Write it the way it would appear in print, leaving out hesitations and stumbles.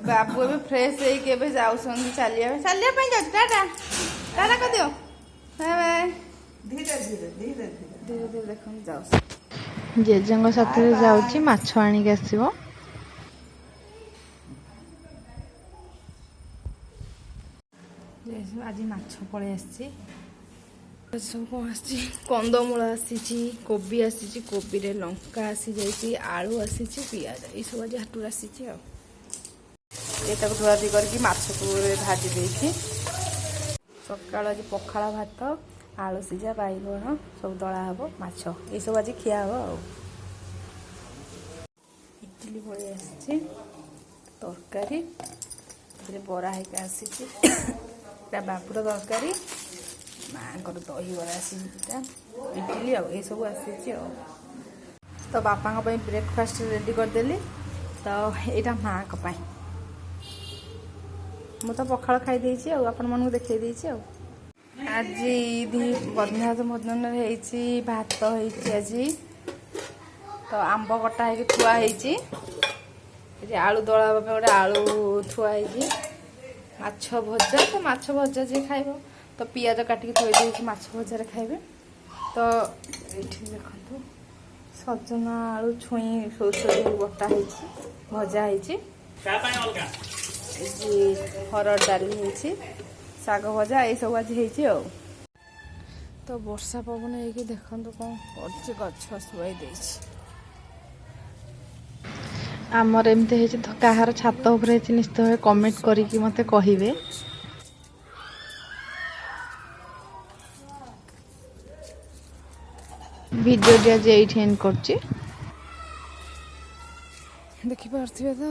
बाबू भी फ्रेश होके जाऊँ चलिया जाऊँ टाटा टाटा कर दियो बाय बाय धीरे धीरे धीरे धीरे धीरे देखो जाऊ जेजेଙ୍କ ସାଥିରେ ଯାଉଛି ମାଛ ଆଣିକି ଆସିବ। ଆଜି ମାଛ ପଳେଇ ଆସିଛି ସବୁ କ'ଣ ଆସିଛି କନ୍ଦମୂଳ ଆସିଛି କୋବି ଆସିଛି କୋବିରେ ଲଙ୍କା ଆସିଯାଇଛି ଆଳୁ ଆସିଛି ପିଆଜ ଏଇସବୁ ଆଜି ହାଟରୁ ଆସିଛି ଆଉ ଏଟାକୁ ଧୁଆଧୁଇ କରିକି ମାଛକୁ ଭାଜି ଦେଇଛି। ସକାଳୁ ଆଜି ପଖାଳ ଭାତ ଆଳୁ ସିଝା ବାଇଗଣ ସବୁ ଦଳା ହେବ ମାଛ ଏଇସବୁ ଆଜି ଖିଆ ହେବ ଆଉ ଇଟିଲି ପଳେଇ ଆସିଛି ତରକାରୀ ଏଥିରେ ବରା ହେଇକି ଆସିଛି ଏଇଟା ବାବୁର ତରକାରୀ ମାଆଙ୍କର ଦହିବରା ଆସିଛି ଦୁଇଟା ଇଟିଲି ଆଉ ଏଇସବୁ ଆସିଛି ଆଉ ତ ବାପାଙ୍କ ପାଇଁ ବ୍ରେକଫାଷ୍ଟ ରେଡ଼ି କରିଦେଲି ତ ଏଇଟା ମାଆଙ୍କ ପାଇଁ ମୁଁ ତ ପଖାଳ ଖାଇ ଦେଇଛି ଆଉ ଆପଣମାନଙ୍କୁ ଦେଖେଇ ଦେଇଛି ଆଉ ଆଜି ମଧ୍ୟାହ୍ନ ଭୋଜନରେ ହେଇଛି ଭାତ ହେଇଛି ଆଜି ତ ଆମ୍ବ କଟା ହେଇକି ଥୁଆ ହେଇଛି ଏଠି ଆଳୁ ଦଳା ହେବା ପାଇଁ ଗୋଟେ ଆଳୁ ଥୁଆ ହେଇଛି ମାଛ ଭଜା ତ ମାଛ ଭଜା ଯିଏ ଖାଇବ ତ ପିଆଜ କାଟିକି ଥୋଇ ଦେଇଛି ମାଛ ଭଜାରେ ଖାଇବେ ତ ଏଇଠି ଦେଖନ୍ତୁ ସଜନା ଆଳୁ ଛୁଇଁ ସୋରିଷ ବଟା ହେଇଛି ଭଜା ହେଇଛି ହରଡ଼ ଡାଲି ହେଇଛି ଶାଗ ଭଜା ଏଇସବୁ ଆଜି ହେଇଛି ଆଉ ତ ବର୍ଷା ପବନ ହେଇକି ଦେଖନ୍ତୁ କ'ଣ କରୁଛି ଗଛ ଶୁଆଇ ଦେଇଛି। ଆମର ଏମିତି ହେଇଛି ତ କାହାର ଛାତ ଉପରେ ହେଇଛି ନିଶ୍ଚିତ ଭାବେ କମେଣ୍ଟ କରିକି ମୋତେ କହିବେ। ଭିଡ଼ିଓଟି ଆଜି ଏଇଠି ଏଣ୍ଡ କରୁଛି। ଦେଖିପାରୁଥିବେ ତ